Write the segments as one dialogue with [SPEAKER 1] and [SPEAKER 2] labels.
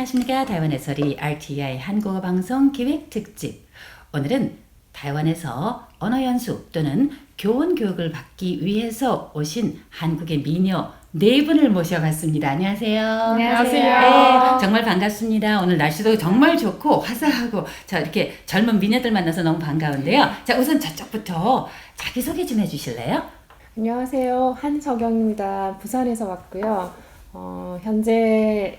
[SPEAKER 1] 안녕하십니까.台湾의 소리 RTI 한국어 방송 기획 특집. 오늘은台湾에서 언어 연수 또는 교원 교육을 받기 위해서 오신 한국의 미녀 네 분을 모셔봤습니다. 안녕하세요.
[SPEAKER 2] 안녕하세요.
[SPEAKER 1] 네, 정말 반갑습니다. 오늘 날씨도 정말 좋고 화사하고 자 이렇게 젊은 미녀들 만나서 너무 반가운데요. 자 우선 저쪽부터 자기소개 좀 해주실래요?
[SPEAKER 2] 안녕하세요. 한석영입니다. 부산에서 왔고요. 현재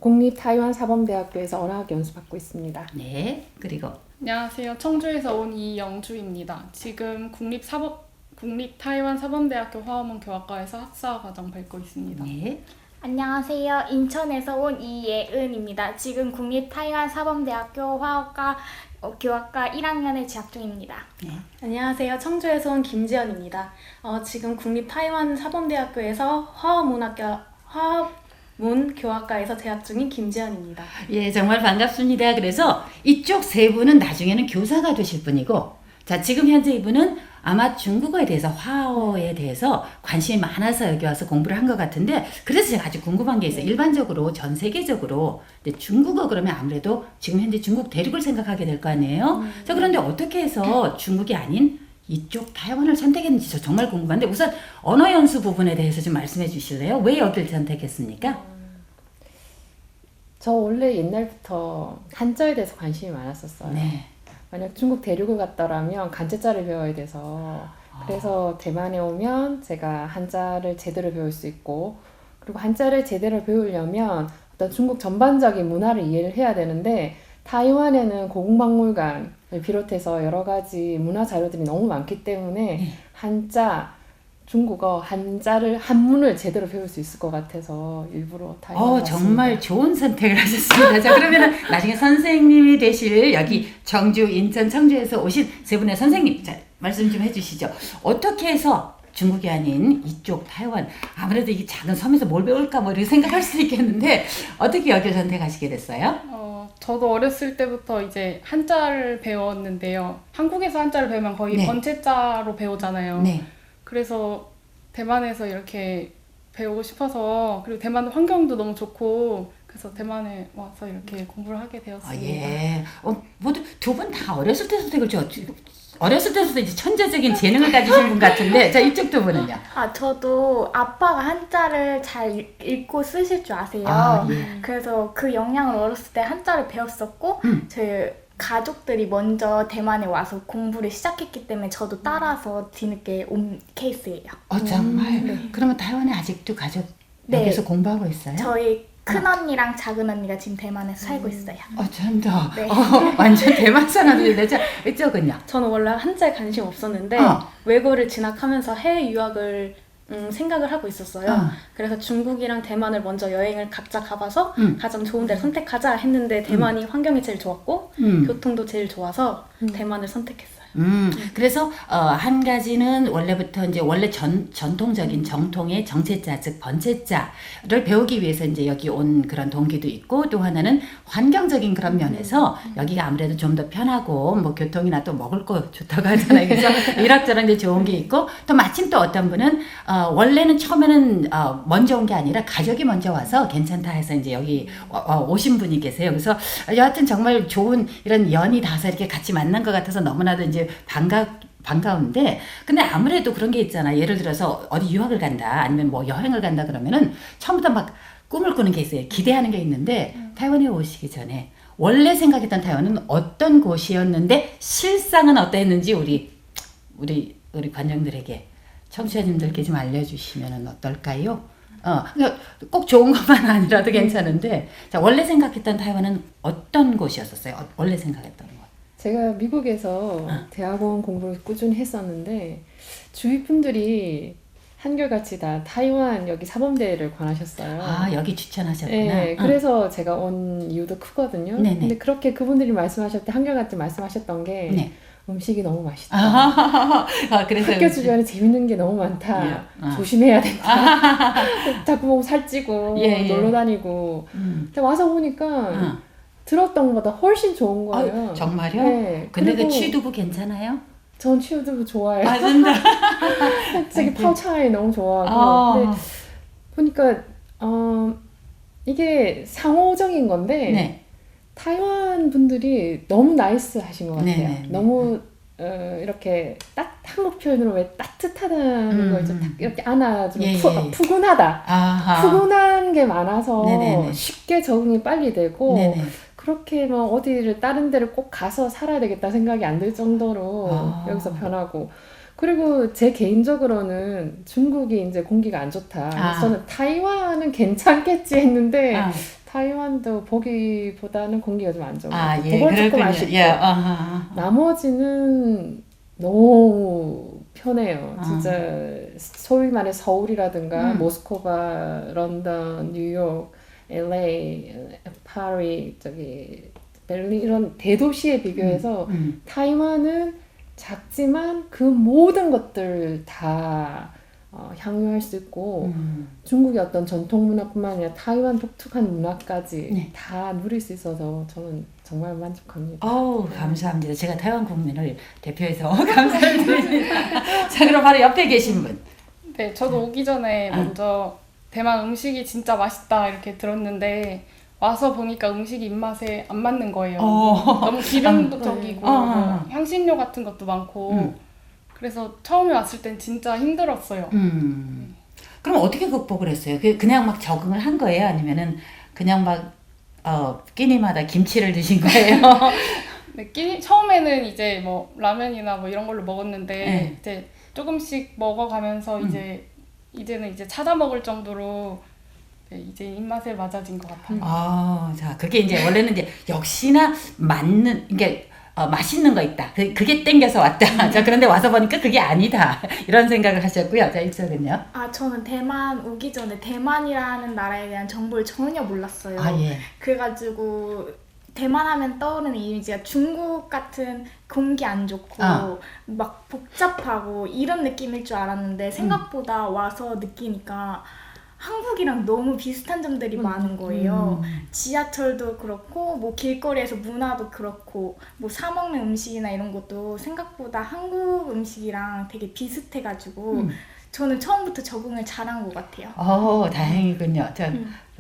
[SPEAKER 2] 국립타이완사범대학교에서 언어학 연수 받고 있습니다.
[SPEAKER 1] 네, 그리고
[SPEAKER 3] 안녕하세요. 청주에서 온 이영주입니다. 지금 국립타이완사범대학교 화엄원 교학과에서 학사 과정 밟고 있습니다.
[SPEAKER 1] 네.
[SPEAKER 4] 안녕하세요. 인천에서 온 이예은입니다. 지금 국립타이완사범대학교 화학과 교학과 1학년에 재학 중입니다.
[SPEAKER 1] 네.
[SPEAKER 5] 안녕하세요. 청주에서 온 김지연입니다. 지금 국립타이완사범대학교에서 화학문교학과에서 재학 중인 김지연입니다.
[SPEAKER 1] 예, 정말 반갑습니다. 그래서 이쪽 세 분은 나중에는 교사가 되실 분이고, 자, 지금 현재 이분은 아마 중국어에 대해서, 화어에 대해서 관심이 많아서 여기 와서 공부를 한 것 같은데, 그래서 제가 아주 궁금한 게 있어요. 일반적으로, 전 세계적으로, 근데 중국어 그러면 아무래도 지금 현재 중국 대륙을 생각하게 될 거 아니에요? 자, 그런데 어떻게 해서 중국이 아닌 이쪽 타이완을 선택했는지 저 정말 궁금한데, 우선 언어 연수 부분에 대해서 좀 말씀해 주실래요? 왜 여기를 선택했습니까?
[SPEAKER 2] 저 원래 옛날부터 한자에 대해서 관심이 많았었어요.
[SPEAKER 1] 네.
[SPEAKER 2] 만약 중국 대륙을 갔더라면 간제자를 배워야 돼서 그래서 대만에 오면 제가 한자를 제대로 배울 수 있고, 그리고 한자를 제대로 배우려면 어떤 중국 전반적인 문화를 이해를 해야 되는데, 타이완에는 고궁박물관을 비롯해서 여러 가지 문화 자료들이 너무 많기 때문에 한자, 중국어, 한문을 제대로 배울 수 있을 것 같아서 일부러 타이완 왔습니다.
[SPEAKER 1] 정말 좋은 선택을 하셨습니다. 자, 그러면은 나중에 선생님이 되실 여기 정주, 인천, 청주에서 오신 세 분의 선생님, 자, 말씀 좀 해주시죠. 어떻게 해서 중국이 아닌 이쪽 타이완, 아무래도 이 작은 섬에서 뭘 배울까 뭐 이렇게 생각할 수 있겠는데 어떻게 여기를 선택하시게 됐어요?
[SPEAKER 3] 저도 어렸을 때부터 이제 한자를 배웠는데요. 한국에서 한자를 배우면 거의
[SPEAKER 1] 네.
[SPEAKER 3] 번체자로 배우잖아요.
[SPEAKER 1] 네.
[SPEAKER 3] 그래서 대만에서 이렇게 배우고 싶어서, 그리고 대만 환경도 너무 좋고, 그래서 대만에 와서 이렇게 공부를 하게 되었습니다.
[SPEAKER 1] 예. 모두 두 분 다 어렸을 때 선택을 어렸을 때부터 이제 천재적인 재능을 가지신 분 같은데, 자, 이쪽 두 분은요?
[SPEAKER 4] 저도 아빠가 한자를 잘 읽고 쓰실 줄 아세요.
[SPEAKER 1] 예.
[SPEAKER 4] 그래서 그 영향으로 어렸을 때 한자를 배웠었고, 저희 가족들이 먼저 대만에 와서 공부를 시작했기 때문에 저도 따라서 뒤늦게 온 케이스예요.
[SPEAKER 1] 정말? 그러면 타이완에 아직도 가족
[SPEAKER 4] 네.
[SPEAKER 1] 여기서 공부하고 있어요?
[SPEAKER 4] 저희 큰언니랑 작은언니가 지금 대만에서 살고 있어요.
[SPEAKER 1] 참 더.
[SPEAKER 4] 네.
[SPEAKER 1] 완전 대만 사람들인데, 자, 이쪽은요?
[SPEAKER 5] 저는 원래 한자에 관심 없었는데 외고를 진학하면서 해외 유학을 생각을 하고 있었어요. 그래서 중국이랑 대만을 먼저 여행을 각자 가봐서 가장 좋은 데를 선택하자 했는데 대만이 환경이 제일 좋았고 교통도 제일 좋아서 대만을 선택했어요.
[SPEAKER 1] 그래서 한 가지는 원래부터 이제 원래 전통적인 정통의 정체자 즉 번체자를 배우기 위해서 이제 여기 온 그런 동기도 있고, 또 하나는 환경적인 그런 면에서 여기가 아무래도 좀 더 편하고 뭐 교통이나 또 먹을 거 좋다고 하잖아요. 그래서 이락저락 이제 좋은 게 있고, 또 마침 또 어떤 분은 원래는 처음에는 먼저 온 게 아니라 가족이 먼저 와서 괜찮다 해서 이제 여기 오신 분이 계세요. 그래서 여하튼 정말 좋은 이런 연이 닿아서 이렇게 같이 만난 것 같아서 너무나도 이제 반가운데, 근데 아무래도 그런 게 있잖아. 예를 들어서 어디 유학을 간다, 아니면 뭐 여행을 간다 그러면은 처음부터 막 꿈을 꾸는 게 있어요. 기대하는 게 있는데, 타이완에 오시기 전에 원래 생각했던 타이완은 어떤 곳이었는데 실상은 어떠했는지 우리 관정들에게, 청취자님들께 좀 알려주시면 어떨까요? 그러니까 꼭 좋은 것만 아니라도 괜찮은데, 자, 원래 생각했던 타이완은 어떤 곳이었었어요? 원래 생각했던 곳.
[SPEAKER 2] 제가 미국에서 대학원 공부를 꾸준히 했었는데 주위 분들이 한결같이 다 타이완 여기 사범대를 권하셨어요.
[SPEAKER 1] 여기 추천하셨구나.
[SPEAKER 2] 네, 그래서 제가 온 이유도 크거든요.
[SPEAKER 1] 네네.
[SPEAKER 2] 근데 그렇게 그분들이 말씀하실 때 한결같이 말씀하셨던 게
[SPEAKER 1] 네.
[SPEAKER 2] 음식이 너무 맛있다.
[SPEAKER 1] 그래서
[SPEAKER 2] 학교 주변에 재밌는 게 너무 많다.
[SPEAKER 1] 예.
[SPEAKER 2] 조심해야 된다. 자꾸 뭐 살찌고
[SPEAKER 1] 예.
[SPEAKER 2] 놀러 다니고. 근데 와서 보니까 들었던 것보다 훨씬 좋은 거예요.
[SPEAKER 1] 정말요?
[SPEAKER 2] 네.
[SPEAKER 1] 근데 그
[SPEAKER 2] 그리고
[SPEAKER 1] 취두부 괜찮아요?
[SPEAKER 2] 전 치유두부 좋아해요.
[SPEAKER 1] 진짜.
[SPEAKER 2] 되게 파우차이 너무 좋아하고. 근데 보니까 이게 상호적인 건데
[SPEAKER 1] 네.
[SPEAKER 2] 타이완 분들이 너무 나이스 하신 것 같아요.
[SPEAKER 1] 네네네.
[SPEAKER 2] 너무 이렇게 한국 표현으로 왜 따뜻하다는 걸 좀 이렇게 안아주면
[SPEAKER 1] 예, 예.
[SPEAKER 2] 푸근하다.
[SPEAKER 1] 아하.
[SPEAKER 2] 푸근한 게 많아서
[SPEAKER 1] 네네네.
[SPEAKER 2] 쉽게 적응이 빨리 되고
[SPEAKER 1] 네네.
[SPEAKER 2] 그렇게 뭐 어디를 다른 데를 꼭 가서 살아야 되겠다 생각이 안 들 정도로
[SPEAKER 1] 아.
[SPEAKER 2] 여기서 편하고 그리고 제 개인적으로는 중국이 이제 공기가 안 좋다. 그래서 저는 타이완은 괜찮겠지 했는데
[SPEAKER 1] 아.
[SPEAKER 2] 타이완도 보기보다는 공기가 좀 안 좋은 것
[SPEAKER 1] 아,
[SPEAKER 2] 같아요.
[SPEAKER 1] 예,
[SPEAKER 2] 그건 조금
[SPEAKER 1] 그렇군요.
[SPEAKER 2] 아쉽고
[SPEAKER 1] 예, 아하.
[SPEAKER 2] 나머지는 너무 편해요. 진짜 소위 말해 서울이라든가 모스크바, 런던, 뉴욕, LA, 파리, 저기 베를린 이런 대도시에 비교해서 타이완은 작지만 그 모든 것들 다 향유할 수 있고 중국의 어떤 전통 문화뿐만 아니라 타이완 독특한 문화까지
[SPEAKER 1] 네.
[SPEAKER 2] 다 누릴 수 있어서 저는 정말 만족합니다.
[SPEAKER 1] 어우, 감사합니다. 제가 타이완 국민을 대표해서 감사를 드립니다. 자, 그럼 바로 옆에 계신 분.
[SPEAKER 3] 네, 저도 오기 전에 먼저 대만 음식이 진짜 맛있다 이렇게 들었는데 와서 보니까 음식이 입맛에 안 맞는 거예요. 너무 기름적이고 뭐 향신료 같은 것도 많고 그래서 처음에 왔을 땐 진짜 힘들었어요.
[SPEAKER 1] 그럼 어떻게 극복을 했어요? 그냥 막 적응을 한 거예요? 아니면은 그냥 막 끼니마다 김치를 드신 거예요?
[SPEAKER 3] 네, 처음에는 이제 뭐 라면이나 뭐 이런 걸로 먹었는데
[SPEAKER 1] 네.
[SPEAKER 3] 이제 조금씩 먹어가면서 이제는 이제 찾아 먹을 정도로 네, 이제 입맛에 맞아진 것 같아요.
[SPEAKER 1] 자, 그게 이제 원래는 이제 역시나 맞는 이게 맛있는 거 있다. 그게 땡겨서 왔다. 자, 그런데 와서 보니까 그게 아니다. 이런 생각을 하셨고요. 자, 이쪽은요.
[SPEAKER 4] 아, 저는 대만 오기 전에 대만이라는 나라에 대한 정보를 전혀 몰랐어요.
[SPEAKER 1] 아, 예.
[SPEAKER 4] 그래가지고 대만 하면 떠오르는 이미지가 중국 같은 공기 안 좋고 막 복잡하고 이런 느낌일 줄 알았는데 생각보다 와서 느끼니까 한국이랑 너무 비슷한 점들이 많은 거예요. 지하철도 그렇고 뭐 길거리에서 문화도 그렇고 뭐 사 먹는 음식이나 이런 것도 생각보다 한국 음식이랑 되게 비슷해가지고 저는 처음부터 적응을 잘한 것 같아요.
[SPEAKER 1] 다행이군요. 자,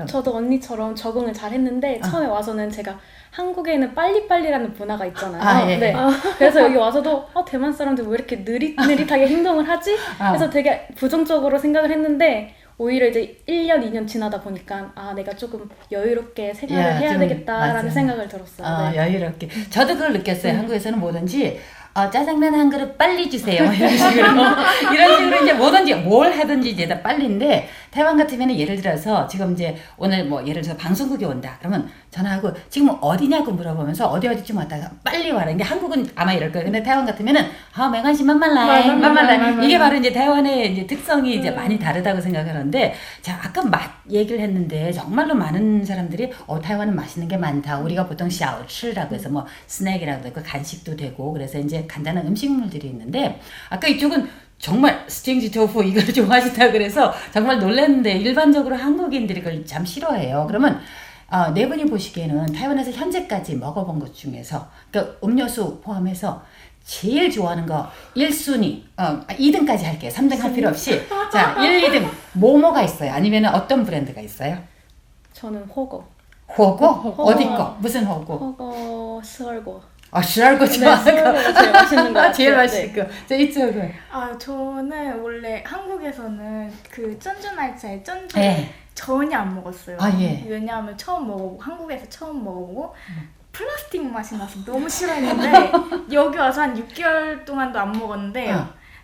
[SPEAKER 5] 저도 언니처럼 적응을 잘 했는데 처음에 와서는 제가 한국에는 빨리빨리라는 문화가 있잖아요.
[SPEAKER 1] 아, 예.
[SPEAKER 5] 네. 그래서 여기 와서도 대만 사람들 왜 이렇게 느릿느릿하게 행동을 하지? 그래서 되게 부정적으로 생각을 했는데 오히려 이제 1년, 2년 지나다 보니까 내가 조금 여유롭게 생활을 해야 되겠다라는
[SPEAKER 1] 맞아요.
[SPEAKER 5] 생각을 들었어요. 네.
[SPEAKER 1] 여유롭게. 저도 그걸 느꼈어요. 한국에서는 뭐든지 짜장면 한 그릇 빨리 주세요. 이런 식으로 이제 뭐든지 뭘 하든지 이제 다 빨리인데台湾같으면 예를 들어서 지금 이제 오늘 뭐 예를 들어서 방송국에 온다. 그러면 전화하고 지금 어디냐고 물어보면서 어디쯤 왔다가 빨리 와라. 근데 한국은 아마 이럴 거예요. 근데台湾같으면은 맹관시 만만라이 이게 바로 이제台湾의 이제 특성이 이제 많이 다르다고 생각하는데 자 아까 맛 얘기를 했는데 정말로 많은 사람들이台湾은 맛있는 게 많다. 우리가 보통 小吃라고 해서 뭐 스낵이라고 되고 간식도 되고 그래서 이제 간단한 음식물들이 있는데 아까 이쪽은 정말 스팅지 토fu 이걸 좋아하시다 그래서 정말 놀랐는데 일반적으로 한국인들이 그걸 참 싫어해요. 그러면 네 분이 보시기에는 타이완에서 현재까지 먹어본 것 중에서 그러니까 음료수 포함해서 제일 좋아하는 거 1순위 2등까지 할게요. 3등 할 필요 없이 자 1, 2등 뭐가 있어요? 아니면 어떤 브랜드가 있어요?
[SPEAKER 5] 저는 호거.
[SPEAKER 1] 호거? 어디 거? 무슨 호거?
[SPEAKER 5] 호거 스얼고.
[SPEAKER 1] 시랄고
[SPEAKER 5] 네,
[SPEAKER 1] 좋아하는
[SPEAKER 5] 스얼고가 제일 맛있는 거 같아요.
[SPEAKER 1] 제일 맛있을 거. 자 이쪽은
[SPEAKER 4] 저는 원래 한국에서는 그 쩐주날차에 쩐주
[SPEAKER 1] 네.
[SPEAKER 4] 전혀 안 먹었어요.
[SPEAKER 1] 예.
[SPEAKER 4] 왜냐하면 한국에서 처음 먹어보고 플라스틱 맛이 나서 너무 싫어했는데 여기 와서 한 6개월 동안도 안 먹었는데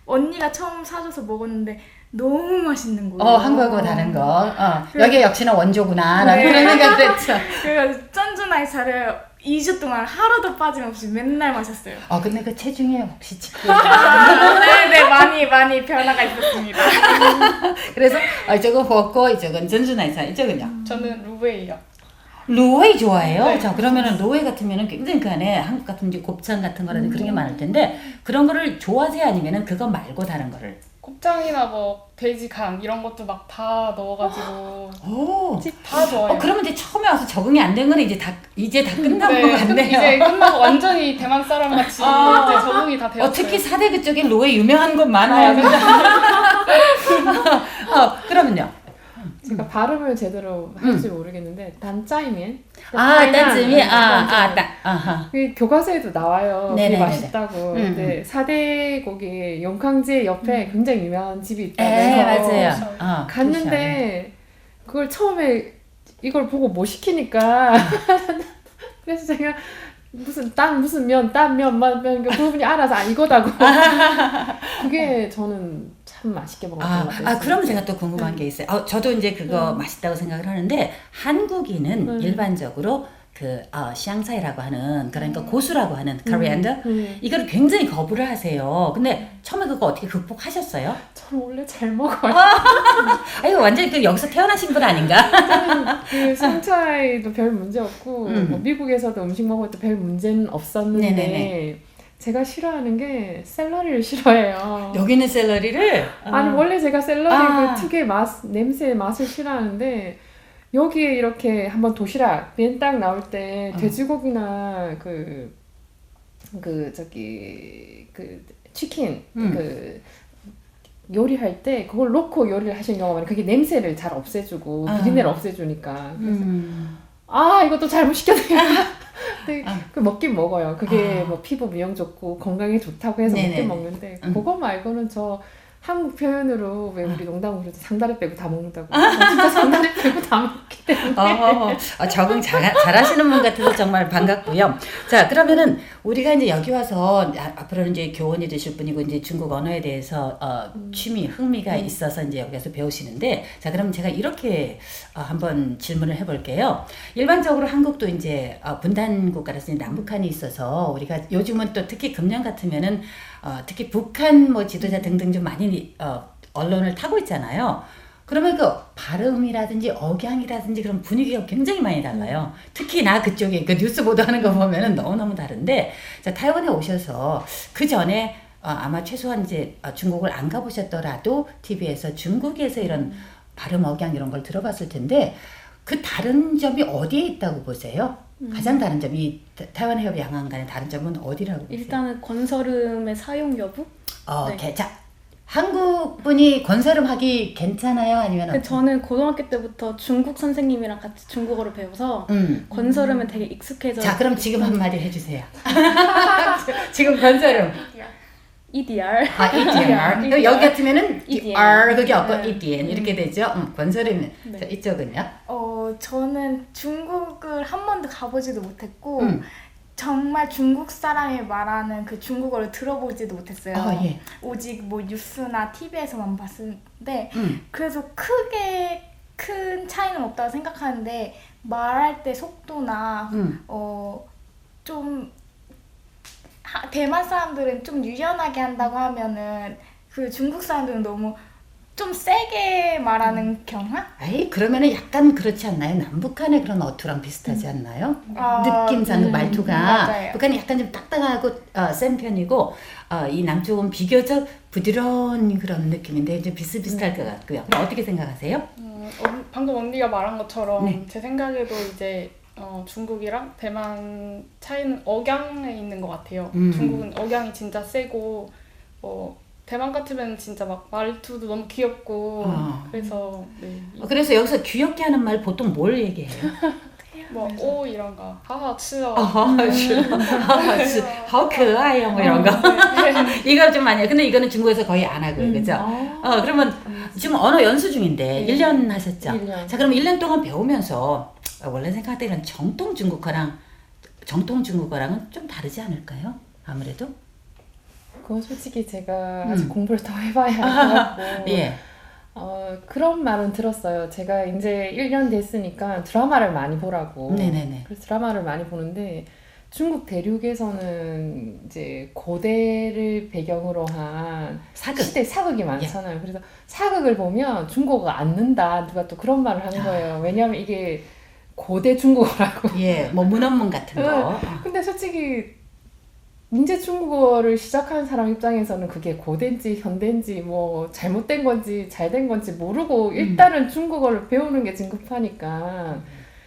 [SPEAKER 4] 언니가 처음 사줘서 먹었는데 너무 맛있는 거예요.
[SPEAKER 1] 한국하고 다른 거. 여기 역시나 원조구나. 라는 그런 생각 됐죠.
[SPEAKER 4] 그래서 쩐주날차를 2주 동안 하루도 빠짐없이 맨날 마셨어요.
[SPEAKER 1] 근데 그 체중에 혹시 찍고.
[SPEAKER 4] 네네, 많이 변화가 있었습니다.
[SPEAKER 1] 그래서 이쪽은 호거, 이쪽은 전주나이사, 이쪽은요?
[SPEAKER 3] 저는 루베이요.
[SPEAKER 1] 루웨이 좋아해요?
[SPEAKER 3] 네.
[SPEAKER 1] 자, 그러면은 루웨이 같으면은 굉장히 그 안에 한국 같은 이제 곱창 같은 거라든지 그런 게 많을 텐데 그런 거를 좋아하세요? 아니면은 그거 말고 다른 거를?
[SPEAKER 3] 곱창이나 뭐 돼지 간 이런 것도 막 다 넣어가지고
[SPEAKER 1] 오.
[SPEAKER 3] 다 좋아해요.
[SPEAKER 1] 그러면 이제 처음에 와서 적응이 안 된 거는 이제 다 끝난 것 같네요.
[SPEAKER 3] 이제 끝나고 완전히 대만 사람 같이 이제 적응이 다 되었어요.
[SPEAKER 1] 특히 사대구 쪽에 루웨이 유명한 곳 많아요. 그러면요.
[SPEAKER 2] 제가 발음을 제대로 할지 모르겠는데 단짜이면
[SPEAKER 1] 딴쯤이 아하.
[SPEAKER 2] 그 교과서에도 나와요. 그게
[SPEAKER 1] 네네네네.
[SPEAKER 2] 맛있다고. 근데 4대 거기 용캉제 옆에 굉장히 유명한 집이 있다고
[SPEAKER 1] 네,
[SPEAKER 2] 해서
[SPEAKER 1] 맞아요.
[SPEAKER 2] 갔는데 그걸 처음에 이걸 보고 못 시키니까 그래서 제가 무슨 면 그 부분이 알아서 이거다고. 그게 저는 참 맛있게 먹었던 것 같아요.
[SPEAKER 1] 그러면 제가 또 궁금한 게 있어요. 저도 이제 그거 맛있다고 생각을 하는데 한국인은 일반적으로 그 샹사이라고 하는 그러니까 고수라고 하는 코리안더 이거를 굉장히 거부를 하세요. 근데 처음에 그거 어떻게 극복하셨어요?
[SPEAKER 2] 저는 원래 잘 먹어요.
[SPEAKER 1] 이거 완전히 그 여기서 태어나신 분 아닌가?
[SPEAKER 2] 그 상차이도 별 문제 없고 뭐 미국에서도 음식 먹을 때 별 문제는 없었는데
[SPEAKER 1] 네네네.
[SPEAKER 2] 제가 싫어하는 게 샐러리를 싫어해요.
[SPEAKER 1] 여기는 샐러리를
[SPEAKER 2] 아니 원래 제가 샐러리 그 특유의 냄새의 맛을 싫어하는데 여기에 이렇게 한번 도시락 맨딱 나올 때 돼지고기나 그 치킨 그 요리할 때 그걸 넣고 요리를 하시는 경우가 많아요. 그게 냄새를 잘 없애주고 비린내를 없애주니까. 그래서 이것도 잘못 시켰네요. 근데 그 먹긴 먹어요. 그게 뭐 피부 미용 좋고 건강에 좋다고 해서 먹긴 먹는데 그거 말고는 저 한국 표현으로 왜 우리 농담으로 그러죠? 상다리 빼고 다 먹는다고. 진짜 상다리 빼고 다 먹기 때문에.
[SPEAKER 1] 적응 잘하시는 분 같아서 정말 반갑고요. 자, 그러면은 우리가 이제 여기 와서 앞으로는 이제 교원이 되실 분이고 이제 중국 언어에 대해서 흥미가 있어서 이제 여기서 배우시는데, 자, 그럼 제가 이렇게 한번 질문을 해볼게요. 일반적으로 한국도 이제 분단 국가라서 이제 남북한이 있어서 우리가 요즘은 또 특히 금년 같으면은 특히 북한 뭐 지도자 등등 좀 많이 언론을 타고 있잖아요. 그러면 그 발음이라든지 억양이라든지 그런 분위기가 굉장히 많이 달라요. 특히 나 그쪽에 그 뉴스 보도하는 거 보면은 너무너무 다른데, 자, 타이완에 오셔서 그 전에 아마 최소한 이제 중국을 안 가보셨더라도 TV에서 중국에서 이런 발음 억양 이런 걸 들어봤을 텐데 그 다른 점이 어디에 있다고 보세요? 가장 다른 점이 타이완 해협 양안 간의 다른 점은 어디라고 보세요?
[SPEAKER 5] 일단은 건설음의 사용 여부? 네.
[SPEAKER 1] 자, 한국 분이 건설음 하기 괜찮아요? 아니면
[SPEAKER 5] 저는 고등학교 때부터 중국 선생님이랑 같이 중국어를 배워서 건설음은 되게 익숙해져.
[SPEAKER 1] 자, 그럼 지금 한마디 해주세요. 지금 건설음.
[SPEAKER 5] EDR.
[SPEAKER 1] EDR. 여기 같으면은
[SPEAKER 5] EDN.
[SPEAKER 1] R 그게 없고 EDN 이렇게 되죠. 건설음은.
[SPEAKER 5] 네.
[SPEAKER 1] 자, 이쪽은요?
[SPEAKER 4] 저는 중국을 한 번도 가보지도 못했고 정말 중국 사람이 말하는 그 중국어를 들어보지도 못했어요.
[SPEAKER 1] 예.
[SPEAKER 4] 오직 뭐 뉴스나 TV에서만 봤는데 그래서 크게 큰 차이는 없다고 생각하는데 말할 때 속도나 좀 대만 사람들은 좀 유연하게 한다고 하면은 그 중국 사람들은 너무 좀 세게 말하는 경향?
[SPEAKER 1] 그러면은 약간 그렇지 않나요? 남북한의 그런 어투랑 비슷하지 않나요? 느낌상 그 말투가
[SPEAKER 4] 맞아요.
[SPEAKER 1] 북한이 약간 좀 딱딱하고 센 편이고 이 남쪽은 비교적 부드러운 그런 느낌인데 좀 비슷비슷할 것 같고요. 그럼 어떻게 생각하세요?
[SPEAKER 3] 방금 언니가 말한 것처럼
[SPEAKER 1] 네.
[SPEAKER 3] 제 생각에도 이제 중국이랑 대만 차이는 억양에 있는 것 같아요. 중국은 억양이 진짜 세고 대만 같으면 진짜 막 말투도 너무 귀엽고 그래서 네.
[SPEAKER 1] 그래서 여기서 귀엽게 하는 말 보통 뭘 얘기해요?
[SPEAKER 3] 오 이런 거 하하 치어
[SPEAKER 1] 好可爱요 뭐 이런 거. 이거 좀 많이 해요. 근데 이거는 중국에서 거의 안 하고요. 그죠? 그러면 지금 언어 연수 중인데 1년 하셨죠?
[SPEAKER 2] 1년.
[SPEAKER 1] 자, 그럼 1년 동안 배우면서 원래 생각할 때 이런 정통 중국어랑은 좀 다르지 않을까요? 아무래도?
[SPEAKER 2] 그건 솔직히 제가 아직 공부를 더 해봐야 할 것 같고
[SPEAKER 1] 예.
[SPEAKER 2] 그런 말은 들었어요. 제가 이제 1년 됐으니까 드라마를 많이 보라고.
[SPEAKER 1] 네네네.
[SPEAKER 2] 그래서 드라마를 많이 보는데 중국 대륙에서는 이제 고대를 배경으로 한 시대 사극이 많잖아요. 그래서 사극을 보면 중국어가 안 는다. 누가 또 그런 말을 하는 거예요. 왜냐하면 이게 고대 중국어라고.
[SPEAKER 1] 예, 뭐 문언문 같은 거.
[SPEAKER 2] 근데 솔직히 이제 중국어를 시작하는 사람 입장에서는 그게 고대인지 현대인지 뭐 잘못된 건지 잘된 건지 모르고 일단은 중국어를 배우는 게 진급하니까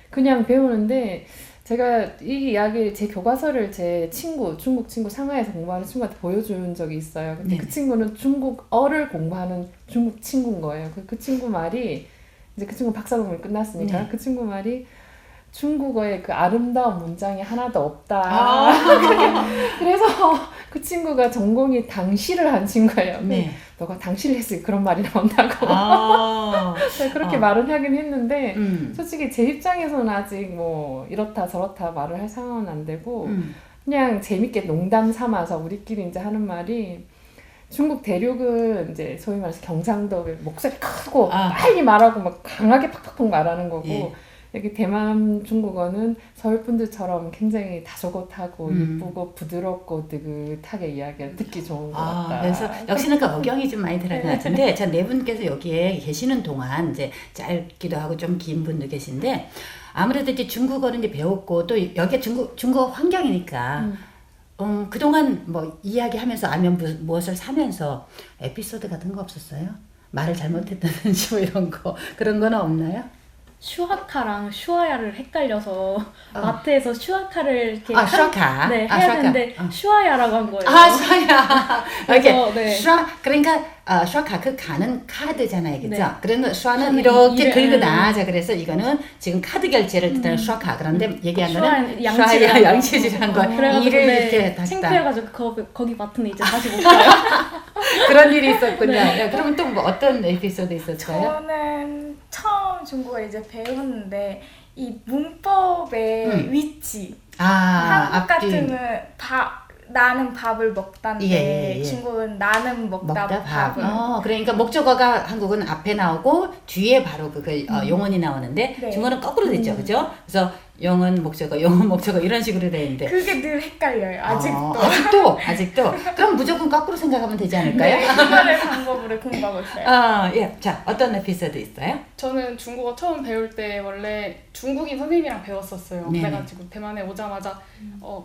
[SPEAKER 2] 그냥 배우는데 제가 이 이야기를 제 교과서를 제 중국 친구 상하이에서 공부하는 친구한테 보여준 적이 있어요. 근데
[SPEAKER 1] 네네.
[SPEAKER 2] 그 친구는 중국어를 공부하는 중국 친구인 거예요. 그 친구 말이 이제 그 친구 박사 논문이 끝났으니까
[SPEAKER 1] 네.
[SPEAKER 2] 그 친구 말이 중국어에 그 아름다운 문장이 하나도 없다. 그래서 그 친구가 전공이 당시를 한 친구예요.
[SPEAKER 1] 네.
[SPEAKER 2] 너가 당시를 했으니 그런 말이 나온다고. 네, 그렇게 말은 하긴 했는데 솔직히 제 입장에서는 아직 뭐 이렇다 저렇다 말을 할 상황은 안 되고 그냥 재밌게 농담 삼아서 우리끼리 이제 하는 말이 중국 대륙은 이제 소위 말해서 경상도 목소리 크고 빨리 말하고 막 강하게 팍팍팍 말하는 거고
[SPEAKER 1] 예.
[SPEAKER 2] 여기 대만 중국어는 서울 분들처럼 굉장히 다소곳하고 이쁘고 부드럽고 느긋하게 이야기를 듣기 좋은 것 같다.
[SPEAKER 1] 그래서 역시는 그 억양이 좀 많이 들어간 것 같은데, 자, 네 분께서 여기에 계시는 동안 이제 짧기도 하고 좀 긴 분도 계신데, 아무래도 이제 중국어를 이제 배웠고 또 여기 중국어 환경이니까. 그동안 뭐 이야기하면서 아니면 무엇을 사면서 에피소드 같은 거 없었어요? 말을 잘못했다든지 뭐 이런 거 그런 거는 없나요?
[SPEAKER 5] 슈아카랑 슈아야를 헷갈려서 마트에서 슈아카를 이렇게
[SPEAKER 1] 슈아카.
[SPEAKER 5] 네, 해야
[SPEAKER 1] 슈아카.
[SPEAKER 5] 되는데 슈아야라고 한 거예요.
[SPEAKER 1] 슈아야.
[SPEAKER 5] 그래서,
[SPEAKER 1] 이렇게
[SPEAKER 5] 네.
[SPEAKER 1] 그러니까 슈아카 그 가는 카드잖아요, 그죠?
[SPEAKER 5] 네.
[SPEAKER 1] 그러면 슈아는
[SPEAKER 5] 슈아는
[SPEAKER 1] 이렇게
[SPEAKER 5] 이를-
[SPEAKER 1] 긁으나, 자 그래서 이거는 지금 카드 결제를 뜻하는 슈아카. 그런데 얘기한 거는
[SPEAKER 5] 슈아야
[SPEAKER 1] 양치질한 거.
[SPEAKER 5] 그래가지고
[SPEAKER 1] 이를
[SPEAKER 5] 네,
[SPEAKER 1] 이렇게 닦다.
[SPEAKER 5] 창피해가지고 거기 마트는 이제 다시 못 가요.
[SPEAKER 1] 그런 일이 있었군요. 야, 그러면 또 뭐 어떤 에피소드 있었어요?
[SPEAKER 4] 저는 처음 중국어 이제 배웠는데 이 문법의 위치 한국
[SPEAKER 1] 앞뒤.
[SPEAKER 4] 같으면 나는 밥을 먹다인데
[SPEAKER 1] 예.
[SPEAKER 4] 중국은 나는 먹다 밥을
[SPEAKER 1] 그러니까 목적어가 한국은 앞에 나오고 뒤에 바로 용언이 나오는데
[SPEAKER 4] 네.
[SPEAKER 1] 중국어는 거꾸로 됐죠, 그죠? 그래서 용언 목적어 이런 식으로 돼 있는데.
[SPEAKER 4] 그게 늘 헷갈려요.
[SPEAKER 1] 아직도. 그럼 무조건 거꾸로 생각하면 되지 않을까요?
[SPEAKER 4] 네, 그거를 방법으로 공부하고 있어요.
[SPEAKER 1] 예. 자, 어떤 에피소드 있어요?
[SPEAKER 3] 저는 중국어 처음 배울 때 원래 중국인 선생님이랑 배웠었어요.
[SPEAKER 1] 네네.
[SPEAKER 3] 그래가지고 대만에 오자마자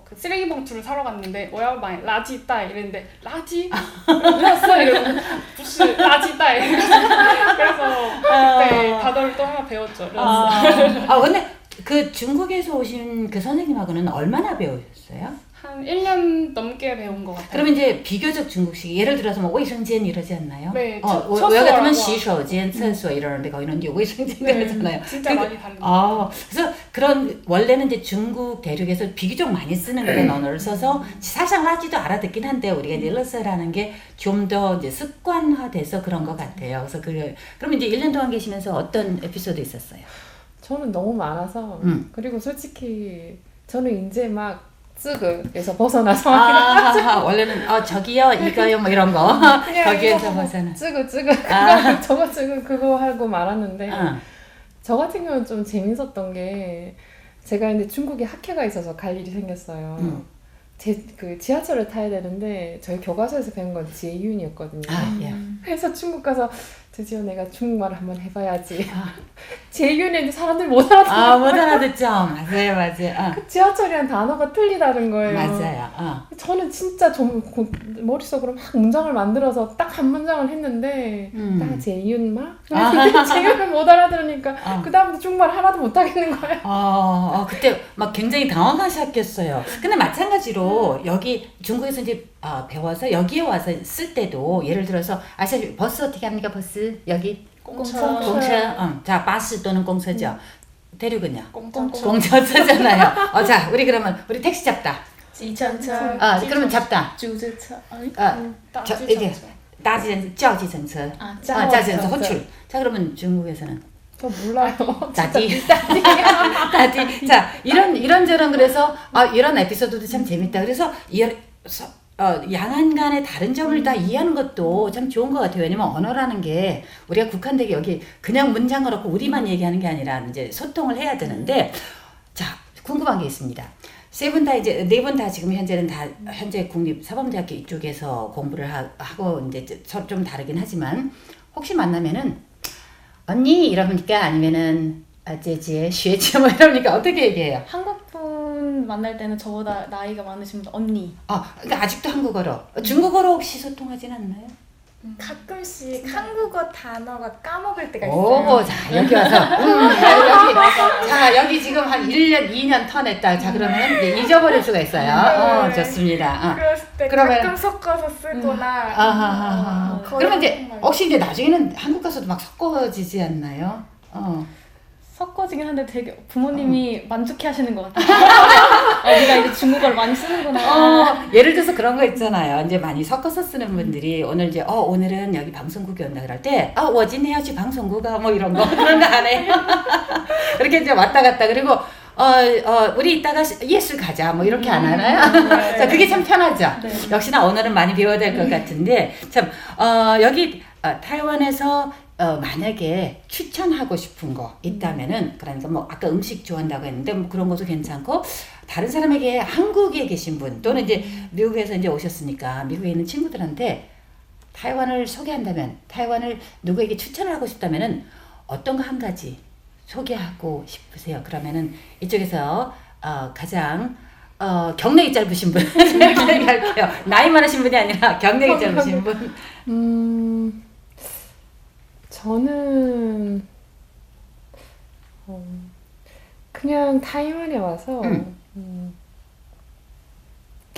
[SPEAKER 3] 그 쓰레기 봉투를 사러 갔는데 我要买垃圾袋 이랬는데 垃圾? 이랬어 이러고 不是垃圾袋 그래서 그때 단어를 또 하나 배웠죠.
[SPEAKER 1] 근데 그 중국에서 오신 그 선생님하고는 얼마나 배우셨어요?
[SPEAKER 3] 한 1년 넘게 배운 것 같아요.
[SPEAKER 1] 그러면 이제 비교적 중국식, 예를 들어서 뭐卫生间이러지 않나요?
[SPEAKER 3] 네,
[SPEAKER 1] 뭐
[SPEAKER 3] 첫
[SPEAKER 1] 여기 같으면
[SPEAKER 3] 수어라고
[SPEAKER 1] 洗手间, 厕所이러는데 거기는 이제 卫生间그러잖아요.
[SPEAKER 3] 진짜 많이 다릅니다.
[SPEAKER 1] 그래서 그런 원래는 이제 중국 대륙에서 비교적 많이 쓰는 그런 언어를 써서 살짝 라지도 알아듣긴 한데 우리가 이제 러스라는 게 좀 더 이제 습관화돼서 그런 것 같아요. 그래서 그럼 이제 1년 동안 계시면서 어떤 에피소드 있었어요?
[SPEAKER 2] 저는 너무 많아서 그리고 솔직히 저는 이제 막 쯔그에서 벗어나서
[SPEAKER 1] 원래는 저기요 이거요 뭐 이런 거 거기에서 벗어나.
[SPEAKER 2] 쯔그 저거 쯔그 그거 하고 말았는데 저 같은 경우는 좀 재밌었던 게 제가 이제 중국에 학회가 있어서 갈 일이 생겼어요. 그 지하철을 타야 되는데 저희 교과서에서 배운 건 제이윤이었거든요.
[SPEAKER 1] 예.
[SPEAKER 2] 그래서 중국 가서 드디어 내가 중국말을 한번 해봐야지. 제이윤에 이제 사람들 못 알아듣는
[SPEAKER 1] 못 알아듣죠. 맞아요.
[SPEAKER 2] 그 지하철이란 단어가 틀리다는 거예요.
[SPEAKER 1] 맞아요.
[SPEAKER 2] 저는 진짜 좀 머릿속으로 막 문장을 만들어서 딱 한 문장을 했는데 딱 제이윤마? 제이윤을 못 알아들으니까 그 다음부터 중국말 하나도 못 하겠는 거예요.
[SPEAKER 1] 그때 막 굉장히 당황하셨겠어요. 근데 마찬가지로 여기 중국에서 이제 배워서 여기에 와서 쓸 때도 예를 들어서 아시다시피 버스 어떻게 합니까? 버스 여기
[SPEAKER 3] 공차.
[SPEAKER 1] 자 바스 또는 공차죠. 대륙은요?
[SPEAKER 3] 공차.
[SPEAKER 1] 자 우리 그러면 우리 택시 잡다.
[SPEAKER 5] 计程车
[SPEAKER 1] 그러면 잡다.
[SPEAKER 5] 组织车
[SPEAKER 1] 이게 따지는 叫计程车. 叫计程车 호출. 자 그러면 중국에서는
[SPEAKER 2] 저 몰라요.
[SPEAKER 1] 따디. 자 이런저런 그래서 이런 에피소드도 참 재밌다. 그래서 양안 간의 다른 점을 다 이해하는 것도 참 좋은 것 같아요. 왜냐면 언어라는 게 우리가 국한되게 여기 그냥 문장을 넣고 우리만 얘기하는 게 아니라 이제 소통을 해야 되는데, 자 궁금한 게 있습니다. 네 분 다 지금 현재 국립사범대학교 이쪽에서 공부를 하고 이제 좀 다르긴 하지만 혹시 만나면은 언니 이러니까 아니면은 제제 쉐제 뭐 이러니까 어떻게 얘기해요?
[SPEAKER 5] 한국분 만날 때는 저보다 나이가 많으신 분 언니.
[SPEAKER 1] 그러니까 아직도 한국어로. 중국어로 혹시 소통하진 않나요?
[SPEAKER 4] 가끔씩 한국어 단어가 까먹을 때가 있어요.
[SPEAKER 1] 자 여기 와서 여기 지금 한 1년, 2년 턴했다. 자 그러면 이제 잊어버릴 수가 있어요.
[SPEAKER 4] 네.
[SPEAKER 1] 좋습니다.
[SPEAKER 4] 그랬을 때 가끔 섞어서 쓰거나
[SPEAKER 1] 그러면 이제 혹시 이제 나중에는 한국 가서도 막 섞어지지 않나요?
[SPEAKER 5] 섞어지긴 한데 되게 부모님이 만족해 하시는 것 같아요. 네가 이제 중국어를 많이 쓰는구나.
[SPEAKER 1] 예를 들어서 그런 거 있잖아요. 이제 많이 섞어서 쓰는 분들이 오늘 이제 오늘은 여기 방송국에 온다 그럴 때 워진해야지 방송국아 뭐 이런 거 그런 거 안 해요. 이렇게 이제 왔다 갔다 그리고 우리 이따가 예술 가자 뭐 이렇게 안 하나요? 자, 그게 참 편하죠.
[SPEAKER 5] 네.
[SPEAKER 1] 역시나 언어는 많이 배워야 될 것 같은데 참 여기 타이완에서 만약에 추천하고 싶은 거 있다면은 그러니까 뭐 아까 음식 좋아한다고 했는데 뭐 그런 것도 괜찮고 다른 사람에게 한국에 계신 분 또는 이제 미국에서 이제 오셨으니까 미국에 있는 친구들한테 타이완을 소개한다면 타이완을 누구에게 추천을 하고 싶다면은 어떤 거 한 가지 소개하고 싶으세요? 그러면은 이쪽에서 가장 경력이 짧으신 분 이렇게 얘기할게요. 나이 많으신 분이 아니라 경력이 짧으신 분.
[SPEAKER 2] 저는 그냥 타이완에 와서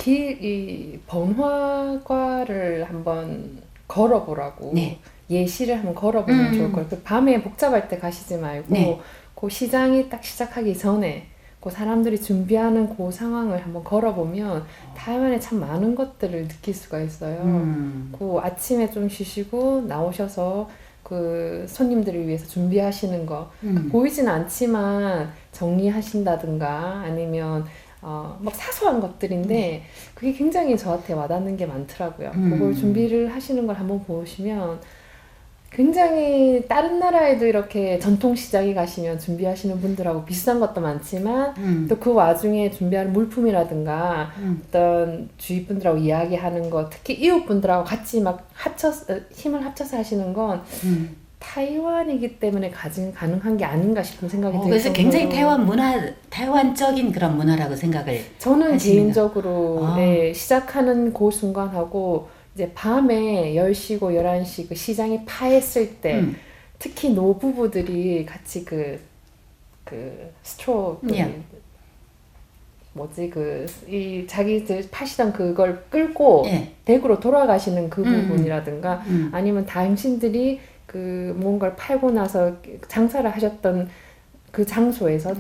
[SPEAKER 2] 이 번화가를 한번 걸어보라고
[SPEAKER 1] 네.
[SPEAKER 2] 예시를 한번 걸어보면 좋을 거예요. 그 밤에 복잡할 때 가시지 말고
[SPEAKER 1] 네.
[SPEAKER 2] 그 시장이 딱 시작하기 전에 그 사람들이 준비하는 그 상황을 한번 걸어보면 타이완에 참 많은 것들을 느낄 수가 있어요. 그 아침에 좀 쉬시고 나오셔서 그 손님들을 위해서 준비하시는 거 보이진 않지만 정리하신다든가 아니면 막 사소한 것들인데 그게 굉장히 저한테 와닿는 게 많더라고요. 그걸 준비를 하시는 걸 한번 보시면 굉장히 다른 나라에도 이렇게 전통시장에 가시면 준비하시는 분들하고 비슷한 것도 많지만 또 그 와중에 준비하는 물품이라든가 어떤 주위 분들하고 이야기하는 거 특히 이웃 분들하고 같이 막 힘을 합쳐서 하시는 건 타이완이기 때문에 가능한 게 아닌가 싶은 생각이 들어요.
[SPEAKER 1] 그래서 굉장히 타이완적인 그런 문화라고 생각을
[SPEAKER 2] 저는
[SPEAKER 1] 하십니다.
[SPEAKER 2] 개인적으로 네, 시작하는 그 순간하고 이제 밤에 10시고 11시 그 시장이 파했을 때 특히 노부부들이 같이 그 스트로 이 자기들 파시던 그걸 끌고 댁으로 돌아가시는 그 부분이라든가 아니면 당신들이 그 뭔가를 팔고 나서 장사를 하셨던 그 장소에서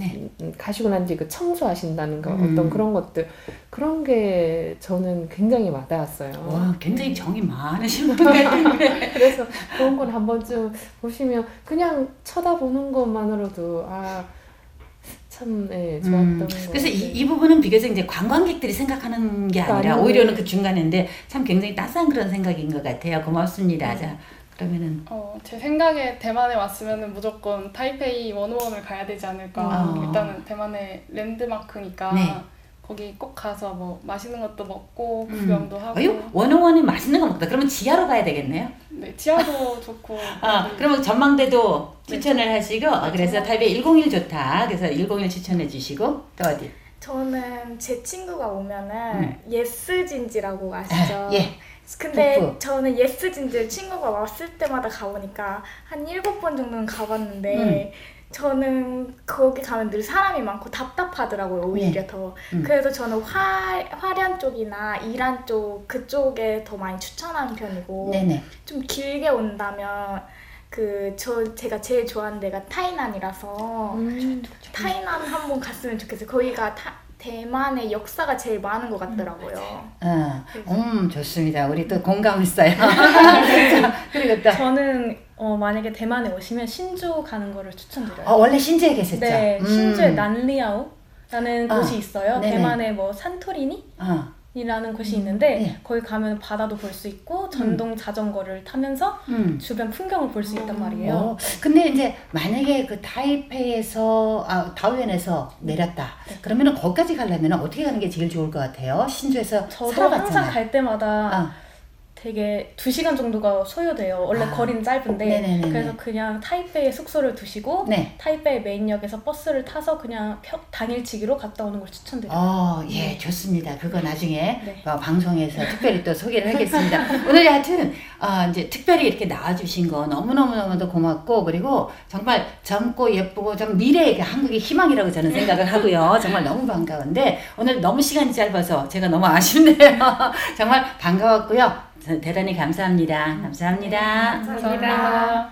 [SPEAKER 2] 가시고 난 뒤에 그 청소하신다는 거 어떤 그런 것들 그런 게 저는 굉장히 와닿았어요.
[SPEAKER 1] 와, 굉장히 정이 많으신 분 같은데.
[SPEAKER 2] 그래서 그런 걸 한 번쯤 보시면 그냥 쳐다보는 것만으로도 참 좋았던 거.
[SPEAKER 1] 그래서 이 부분은 비교적 이제 관광객들이 생각하는 게 아니라 오히려는 그 중간인데 참 굉장히 따스한 그런 생각인 것 같아요. 고맙습니다. 자, 그러면은
[SPEAKER 3] 제 생각에 대만에 왔으면은 무조건 타이페이 101을 가야 되지 않을까. 일단은 대만의 랜드마크니까 거기 꼭 가서 뭐 맛있는 것도 먹고 구경도 하고.
[SPEAKER 1] 101이 맛있는 거 먹다. 그러면 지하로 가야 되겠네요.
[SPEAKER 3] 네, 지하도 좋고.
[SPEAKER 1] 그러면 전망대도 추천을 하시고 그래서 타이베이 101 좋다. 그래서 101 추천해 주시고 또 어디?
[SPEAKER 4] 저는 제 친구가 오면은 예스진지라고 아시죠?
[SPEAKER 1] 예.
[SPEAKER 4] 근데
[SPEAKER 1] 북부.
[SPEAKER 4] 저는 예스진지 친구가 왔을 때마다 가보니까 한 7번 정도는 가봤는데 저는 거기 가면 늘 사람이 많고 답답하더라고요. 오히려 더. 그래서 저는 화련 쪽이나 이란 쪽 그쪽에 더 많이 추천하는 편이고 좀 길게 온다면 제가 제일 좋아하는 데가 타이난이라서 타이난 한번 갔으면 좋겠어요. 거기가 대만의 역사가 제일 많은 것 같더라고요.
[SPEAKER 1] 좋습니다. 우리 또 공감 있어요. 그리고 또
[SPEAKER 5] 저는 만약에 대만에 오시면 신주 가는 거를 추천드려요.
[SPEAKER 1] 원래 신주에 계셨죠?
[SPEAKER 5] 네, 신주에 난리아오라는 곳이 있어요.
[SPEAKER 1] 네네.
[SPEAKER 5] 대만의 뭐 산토리니? 이라는 곳이 있는데 거기 가면 바다도 볼 수 있고 전동 자전거를 타면서 주변 풍경을 볼 수 있단 말이에요.
[SPEAKER 1] 근데 이제 만약에 그 타이페이에서 타이완에서 내렸다. 그러면은 거기까지 가려면 어떻게 가는 게 제일 좋을 것 같아요? 신주에서
[SPEAKER 5] 저도
[SPEAKER 1] 살아봤잖아요.
[SPEAKER 5] 항상 갈 때마다 되게 2시간 정도가 소요돼요. 원래 거리는 짧은데
[SPEAKER 1] 네네네네.
[SPEAKER 5] 그래서 그냥 타이페이에 숙소를 두시고 타이페이 메인역에서 버스를 타서 그냥 당일치기로 갔다 오는 걸 추천드려요.
[SPEAKER 1] 예, 좋습니다. 그거 나중에 방송에서 특별히 또 소개를 하겠습니다. 오늘 하여튼 이제 특별히 이렇게 나와주신 거 너무너무너무도 고맙고 그리고 정말 젊고 예쁘고 좀 미래의 한국의 희망이라고 저는 생각을 하고요. 정말 너무 반가운데 오늘 너무 시간이 짧아서 제가 너무 아쉽네요. 정말 반가웠고요. 대단히 감사합니다. 감사합니다.
[SPEAKER 4] 감사합니다.